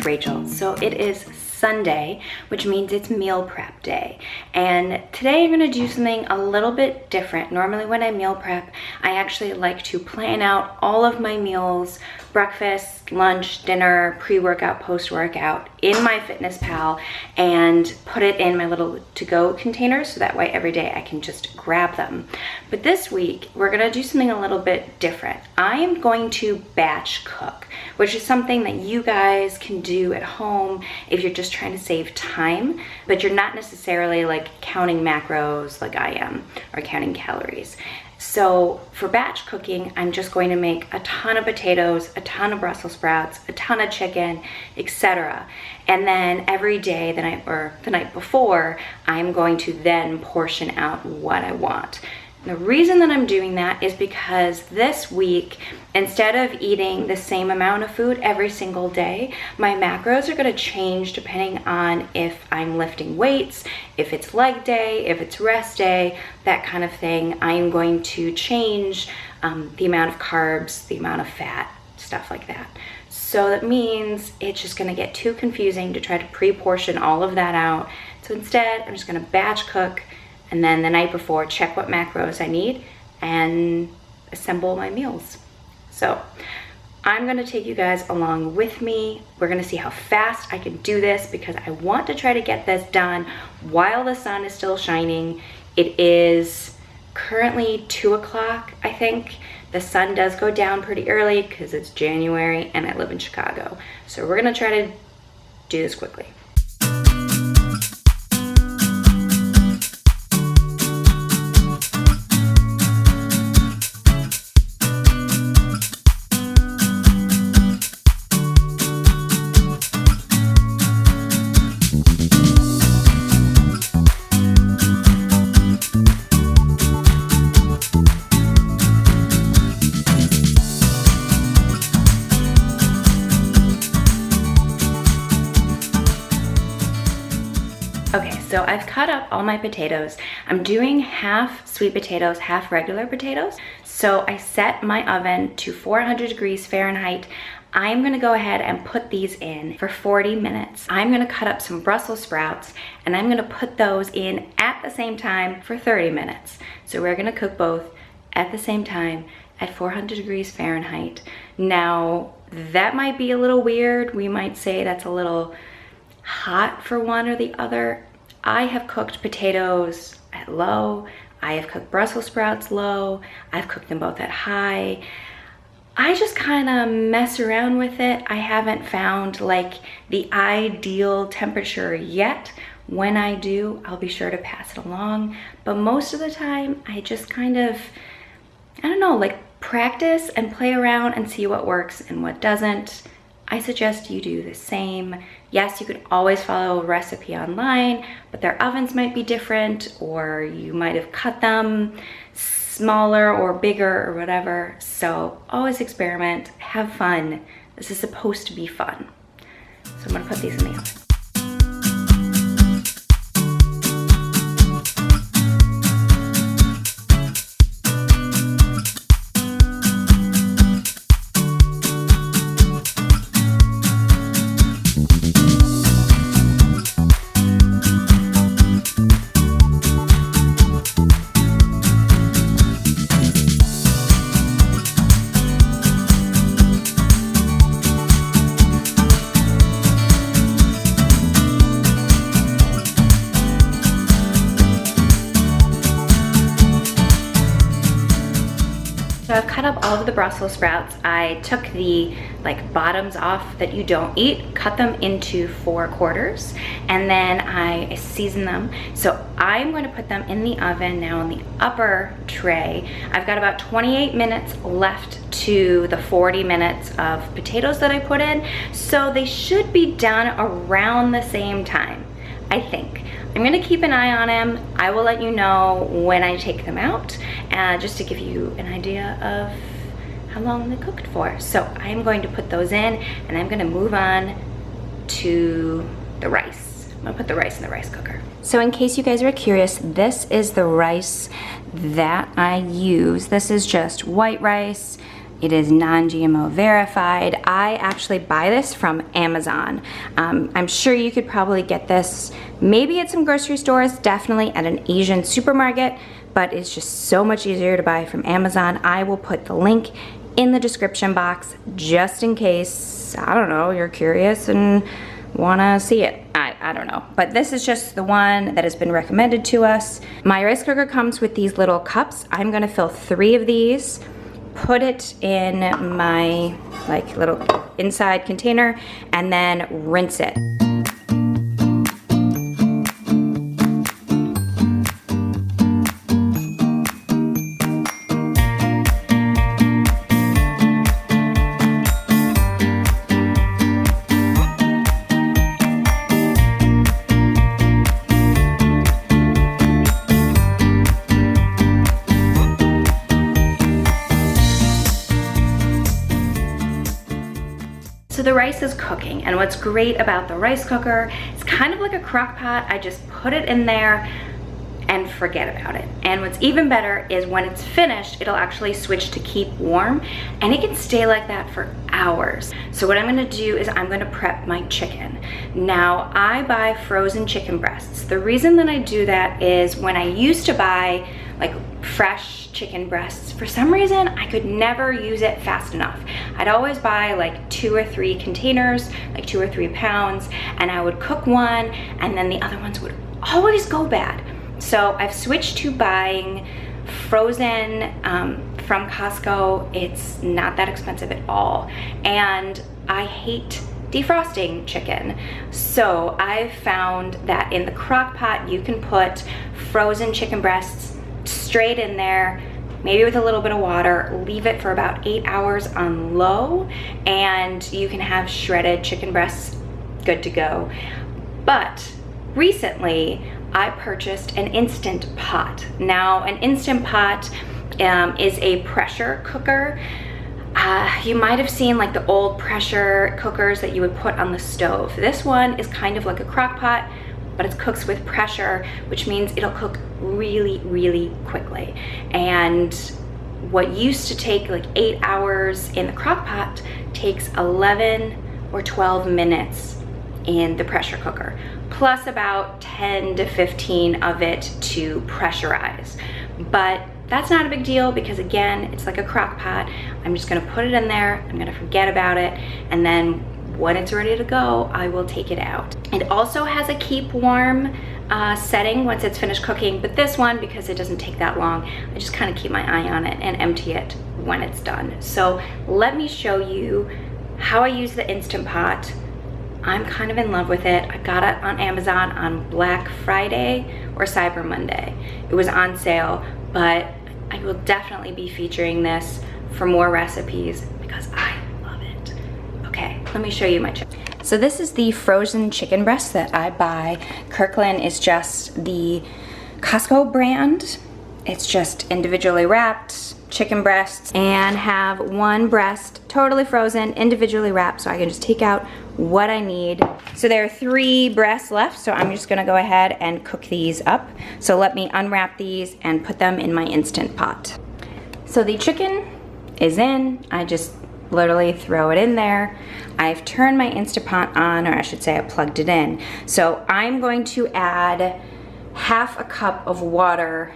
Rachel. So it is Sunday, which means it's meal prep day. And today I'm gonna do something a little bit different. Normally when I meal prep, I actually like to plan out all of my meals, breakfast, lunch, dinner, pre-workout, post-workout in MyFitnessPal and put it in my little to-go containers so that way every day I can just grab them. But this week, we're gonna do something a little bit different. I am going to batch cook, which is something that you guys can do at home if you're just trying to save time, but you're not necessarily like counting macros like I am or counting calories. So for batch cooking, I'm just going to make a ton of potatoes, a ton of Brussels sprouts, a ton of chicken, etc. And then every day, the night before, I'm going to then portion out what I want. The reason that I'm doing that is because this week, instead of eating the same amount of food every single day, my macros are going to change depending on if I'm lifting weights, if it's leg day, if it's rest day, that kind of thing. I'm going to change the amount of carbs, the amount of fat, stuff like that. So that means it's just going to get too confusing to try to pre-portion all of that out. So instead, I'm just going to batch cook, and then the night before, check what macros I need and assemble my meals. So I'm gonna take you guys along with me. We're gonna see how fast I can do this because I want to try to get this done while the sun is still shining. It is currently 2 o'clock, I think. The sun does go down pretty early because it's January and I live in Chicago. So we're gonna try to do this quickly. Okay, so I've cut up all my potatoes. I'm doing half sweet potatoes, half regular potatoes. So I set my oven to 400 degrees Fahrenheit. I'm gonna go ahead and put these in for 40 minutes. I'm gonna cut up some Brussels sprouts and I'm gonna put those in at the same time for 30 minutes. So we're gonna cook both at the same time at 400 degrees Fahrenheit. Now, that might be a little weird. We might say that's a little hot for one or the other. I have cooked potatoes at low. I have cooked Brussels sprouts low. I've cooked them both at high. I just kind of mess around with it. I haven't found like the ideal temperature yet. When I do, I'll be sure to pass it along. But most of the time, I just kind of, I don't know, like practice and play around and see what works and what doesn't. I suggest you do the same. Yes, you could always follow a recipe online, but their ovens might be different, or you might have cut them smaller or bigger or whatever. So always experiment, have fun. This is supposed to be fun. So I'm gonna put these in the oven. So I've cut up all of the Brussels sprouts. I took the bottoms off that you don't eat, cut them into 4 quarters, and then I season them. So I'm going to put them in the oven now in the upper tray. I've got about 28 minutes left to the 40 minutes of potatoes that I put in. So they should be done around the same time, I think. I'm gonna keep an eye on them. I will let you know when I take them out, just to give you an idea of how long they cooked for. So I'm going to put those in and I'm gonna move on to the rice. I'm gonna put the rice in the rice cooker. So in case you guys are curious, this is the rice that I use. This is just white rice, It is non-GMO verified. I actually buy this from Amazon. I'm sure you could probably get this maybe at some grocery stores, definitely at an Asian supermarket, but it's just so much easier to buy from Amazon. I will put the link in the description box just in case, I don't know, you're curious and wanna see it. I don't know, but this is just the one that has been recommended to us. My rice cooker comes with these little cups. I'm gonna fill 3 of these, put it in my like little inside container, and then rinse it. So the rice is cooking, and what's great about the rice cooker, it's kind of like a crock pot. I just put it in there and forget about it. And what's even better is when it's finished, it'll actually switch to keep warm, and it can stay like that for hours. So what I'm gonna do is I'm gonna prep my chicken. Now, I buy frozen chicken breasts. The reason that I do that is when I used to buy like fresh chicken breasts, for some reason I could never use it fast enough. I'd always buy like 2 or 3 containers, like 2 or 3 pounds, and I would cook one and then the other ones would always go bad. So I've switched to buying frozen from Costco. It's not that expensive at all, and I hate defrosting chicken. So I've found that in the crock pot you can put frozen chicken breasts straight in there, maybe with a little bit of water, leave it for about 8 hours on low, and you can have shredded chicken breasts good to go. But recently I purchased an Instant Pot. Now, an Instant Pot is a pressure cooker. You might have seen like the old pressure cookers that you would put on the stove. This one is kind of like a crock pot, but it cooks with pressure, which means it'll cook really, really quickly. And what used to take like 8 hours in the crock pot takes 11 or 12 minutes in the pressure cooker, plus about 10 to 15 of it to pressurize. But that's not a big deal because, again, it's like a crock pot. I'm just gonna put it in there, I'm gonna forget about it, and then when it's ready to go, I will take it out. It also has a keep warm setting once it's finished cooking, but this one, because it doesn't take that long, I just kind of keep my eye on it and empty it when it's done. So let me show you how I use the Instant Pot. I'm kind of in love with it. I got it on Amazon on Black Friday or Cyber Monday. It was on sale, but I will definitely be featuring this for more recipes because I love it. Okay, let me show you my chicken. So this is the frozen chicken breast that I buy. Kirkland is just the Costco brand. It's just individually wrapped chicken breasts, and have one breast totally frozen, individually wrapped, so I can just take out what I need. So there are 3 breasts left, so I'm just gonna go ahead and cook these up. So let me unwrap these and put them in my Instant Pot. So the chicken is in. I just literally throw it in there. I've turned my Instant Pot on, or I should say I plugged it in. So I'm going to add half a cup of water.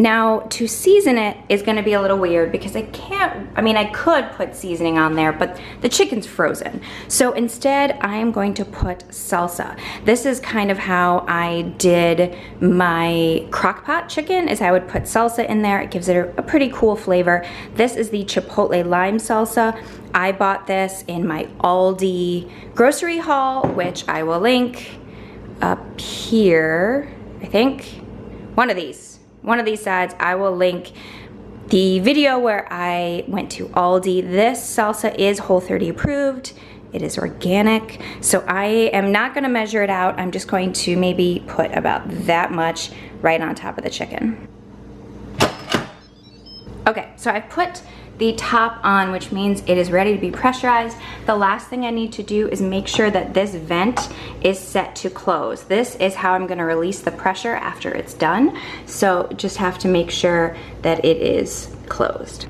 Now, to season it is gonna be a little weird because I could put seasoning on there, but the chicken's frozen. So instead, I am going to put salsa. This is kind of how I did my crock pot chicken, is I would put salsa in there. It gives it a pretty cool flavor. This is the Chipotle lime salsa. I bought this in my Aldi grocery haul, which I will link up here, I think. One of these sides, I will link the video where I went to Aldi. This salsa is Whole30 approved. It is organic. So I am not gonna measure it out. I'm just going to maybe put about that much right on top of the chicken. Okay, so I put the top on, which means it is ready to be pressurized. The last thing I need to do is make sure that this vent is set to close. This is how I'm gonna release the pressure after it's done. So just have to make sure that it is closed.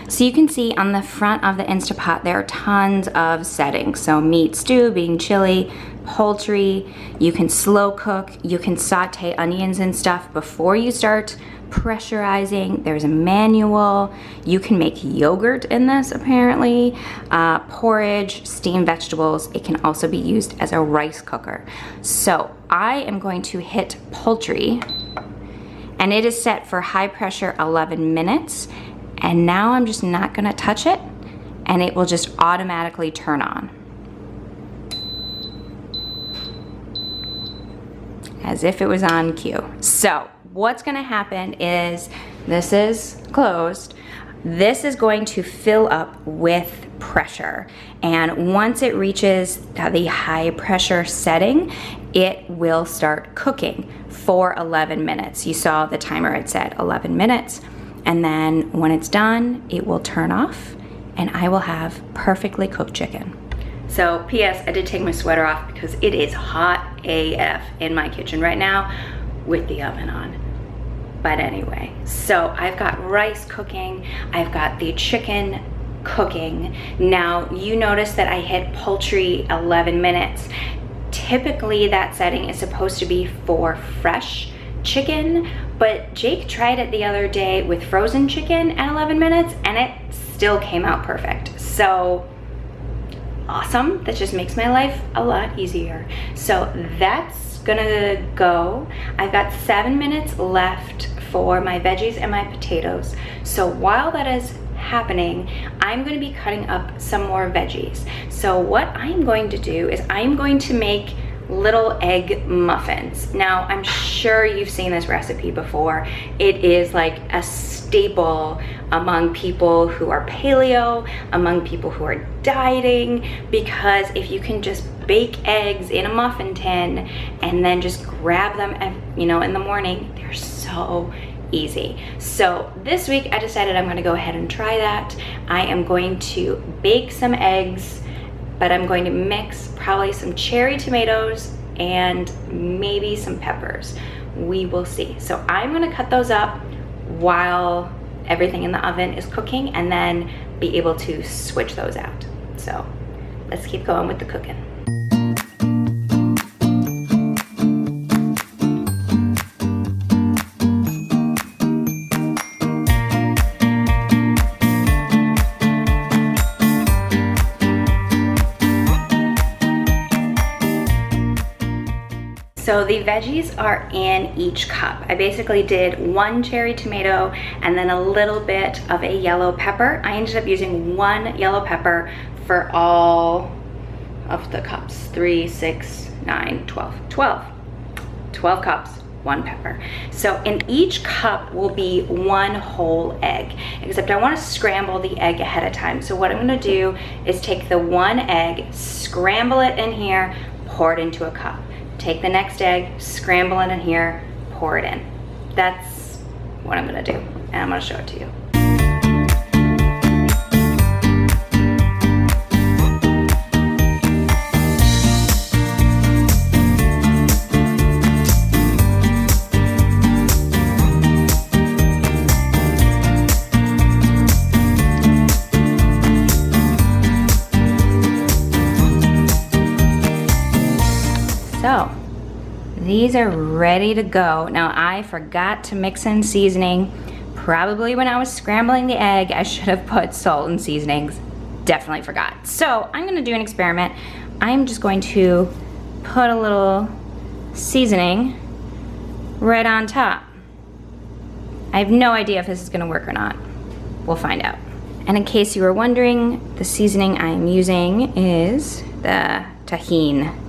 So you can see on the front of the Instapot, there are tons of settings. So meat, stew, being chili, poultry, you can slow cook, you can saute onions and stuff before you start pressurizing. There's a manual. You can make yogurt in this apparently, porridge, steamed vegetables. It can also be used as a rice cooker. So I am going to hit poultry, and it is set for high pressure 11 minutes. And now I'm just not gonna touch it, and it will just automatically turn on. As if it was on cue. So what's gonna happen is, this is closed. This is going to fill up with pressure. And once it reaches the high pressure setting, it will start cooking for 11 minutes. You saw the timer, it said 11 minutes. And then when it's done, it will turn off and I will have perfectly cooked chicken. So P.S. I did take my sweater off because it is hot AF in my kitchen right now with the oven on. But anyway, so I've got rice cooking, I've got the chicken cooking. Now you notice that I hit poultry 11 minutes. Typically that setting is supposed to be for fresh chicken, but Jake tried it the other day with frozen chicken at 11 minutes and it still came out perfect. So awesome, that just makes my life a lot easier. So that's gonna go. I've got 7 minutes left for my veggies and my potatoes. So while that is happening, I'm going to be cutting up some more veggies. So what I'm going to do is I'm going to make little egg muffins. Now I'm sure you've seen this recipe before. It is like a staple among people who are paleo, among people who are dieting, because if you can just bake eggs in a muffin tin and then just grab them, you know, in the morning, they're so easy. So this week I decided I'm going to go ahead and try that. I am going to bake some eggs, but I'm going to mix probably some cherry tomatoes and maybe some peppers. We will see. So I'm gonna cut those up while everything in the oven is cooking and then be able to switch those out. So let's keep going with the cooking. So the veggies are in each cup. I basically did 1 cherry tomato and then a little bit of a yellow pepper. I ended up using 1 yellow pepper for all of the cups. 3, 6, 9, 12. 12 cups, 1 pepper. So in each cup will be 1 whole egg, except I want to scramble the egg ahead of time. So what I'm going to do is take the 1 egg, scramble it in here, pour it into a cup. Take the next egg, scramble it in here, pour it in. That's what I'm gonna do, and I'm gonna show it to you. So these are ready to go. Now I forgot to mix in seasoning. Probably when I was scrambling the egg, I should have put salt and seasonings. Definitely forgot. So I'm gonna do an experiment. I'm just going to put a little seasoning right on top. I have no idea if this is gonna work or not. We'll find out. And in case you were wondering, the seasoning I'm using is the tahini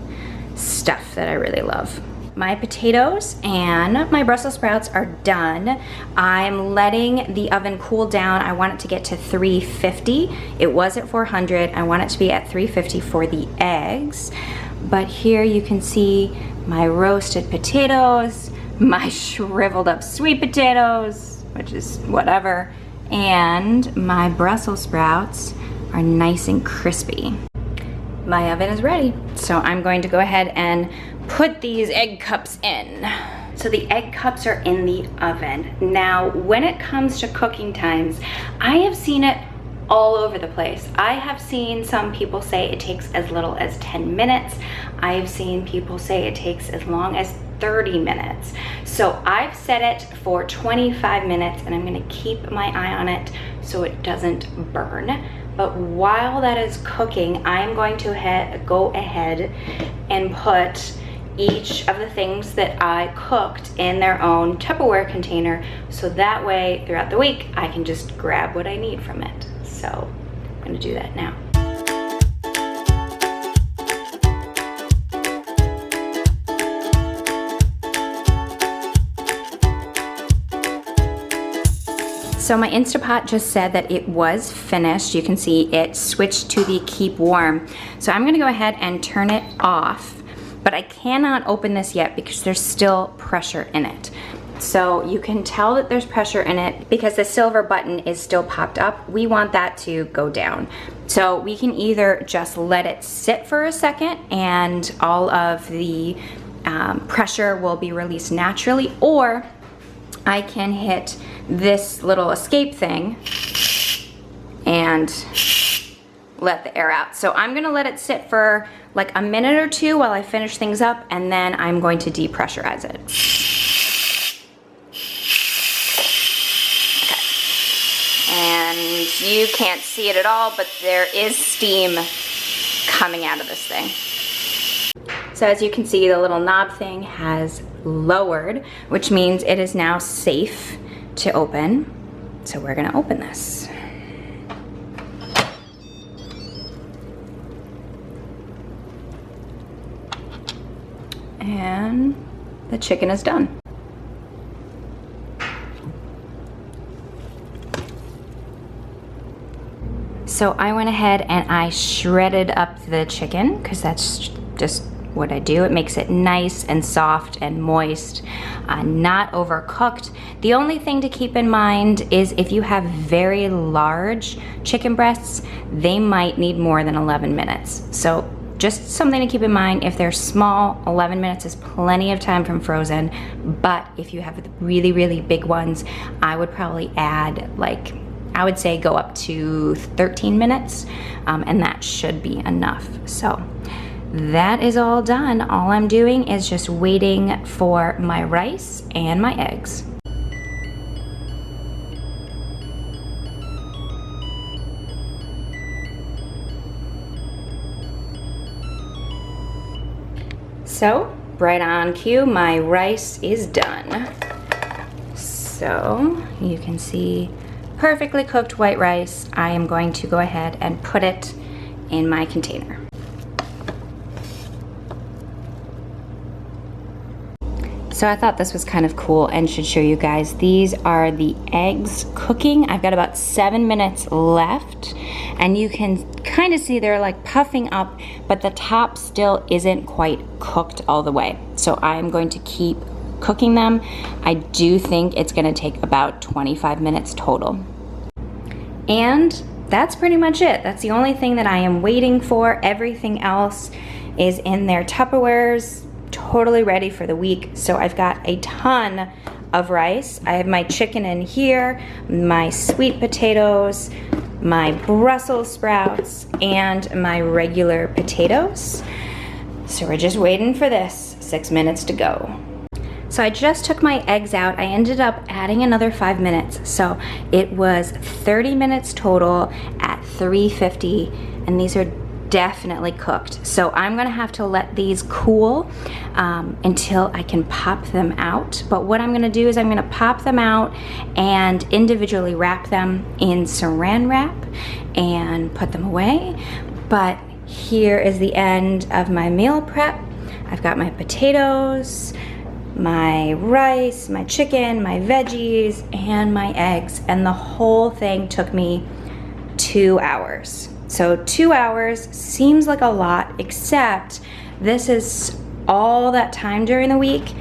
stuff that I really love. My potatoes and my Brussels sprouts are done. I'm letting the oven cool down. I want it to get to 350. It was at 400. I want it to be at 350 for the eggs. But here you can see my roasted potatoes, my shriveled up sweet potatoes, which is whatever, and my Brussels sprouts are nice and crispy. My oven is ready, so I'm going to go ahead and put these egg cups in. So the egg cups are in the oven. Now, when it comes to cooking times, I have seen it all over the place. I have seen some people say it takes as little as 10 minutes. I have seen people say it takes as long as 30 minutes. So I've set it for 25 minutes and I'm gonna keep my eye on it so it doesn't burn. But while that is cooking, I'm going to go ahead and put each of the things that I cooked in their own Tupperware container, so that way throughout the week I can just grab what I need from it. So I'm gonna do that now. So my Instapot just said that it was finished. You can see it switched to the keep warm. So I'm gonna go ahead and turn it off, but I cannot open this yet because there's still pressure in it. So you can tell that there's pressure in it because the silver button is still popped up. We want that to go down. So we can either just let it sit for a second and all of the pressure will be released naturally, or I can hit this little escape thing and let the air out. So I'm gonna let it sit for like a minute or two while I finish things up, and then I'm going to depressurize it. Okay. And you can't see it at all, but there is steam coming out of this thing. So as you can see, the little knob thing has lowered, which means it is now safe to open. So we're gonna open this. And the chicken is done. So I went ahead and I shredded up the chicken because that's just what I do. It makes it nice and soft and moist, not overcooked. The only thing to keep in mind is if you have very large chicken breasts, they might need more than 11 minutes. So just something to keep in mind. If they're small, 11 minutes is plenty of time from frozen. But if you have the really, really big ones, I would probably add, like, I would say go up to 13 minutes, and that should be enough. So that is all done. All I'm doing is just waiting for my rice and my eggs. So, right on cue, my rice is done. So, you can see perfectly cooked white rice. I am going to go ahead and put it in my container. So I thought this was kind of cool and should show you guys. These are the eggs cooking. I've got about 7 minutes left, and you can kind of see they're like puffing up, but the top still isn't quite cooked all the way. So I'm going to keep cooking them. I do think it's gonna take about 25 minutes total. And that's pretty much it. That's the only thing that I am waiting for. Everything else is in their Tupperwares, totally ready for the week. So I've got a ton of rice. I have my chicken in here, my sweet potatoes, my Brussels sprouts, and my regular potatoes. So we're just waiting for this. 6 minutes to go. So I just took my eggs out. I ended up adding another 5 minutes. So it was 30 minutes total at 350, and these are definitely cooked. So I'm gonna have to let these cool until I can pop them out. But what I'm gonna do is I'm gonna pop them out and individually wrap them in saran wrap and put them away. But here is the end of my meal prep. I've got my potatoes, my rice, my chicken, my veggies, and my eggs, and the whole thing took me 2 hours. So 2 hours seems like a lot, except this is all that time during the week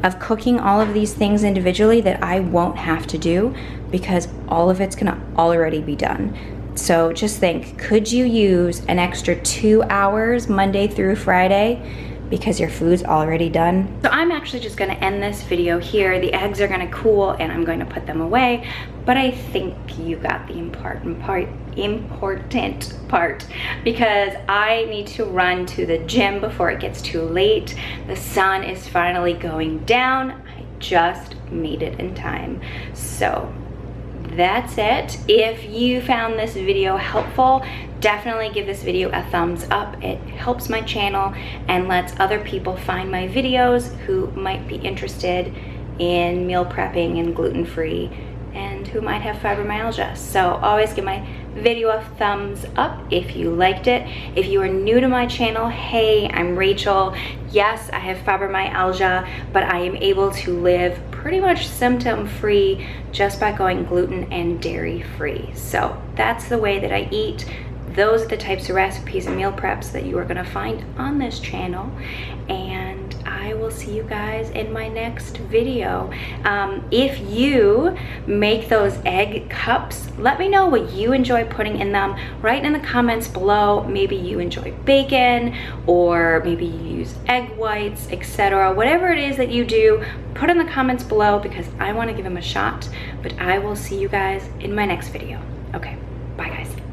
of cooking all of these things individually that I won't have to do because all of it's gonna already be done. So just think, could you use an extra 2 hours Monday through Friday because your food's already done? So I'm actually just gonna end this video here. The eggs are gonna cool and I'm going to put them away, but I think you got the important part because I need to run to the gym before it gets too late. The sun is finally going down. I just made it in time. So that's it. If you found this video helpful, definitely give this video a thumbs up. It helps my channel and lets other people find my videos who might be interested in meal prepping and gluten-free and who might have fibromyalgia. So always give my video a thumbs up if you liked it. If you are new to my channel, hey, I'm Rachel. Yes, I have fibromyalgia, but I am able to live pretty much symptom-free just by going gluten and dairy-free. So that's the way that I eat. Those are the types of recipes and meal preps that you are gonna find on this channel. And I will see you guys in my next video. If you make those egg cups, let me know what you enjoy putting in them. Write in the comments below. Maybe you enjoy bacon, or maybe you use egg whites, etc. Whatever it is that you do, put in the comments below because I want to give them a shot. But I will see you guys in my next video. Okay, bye guys.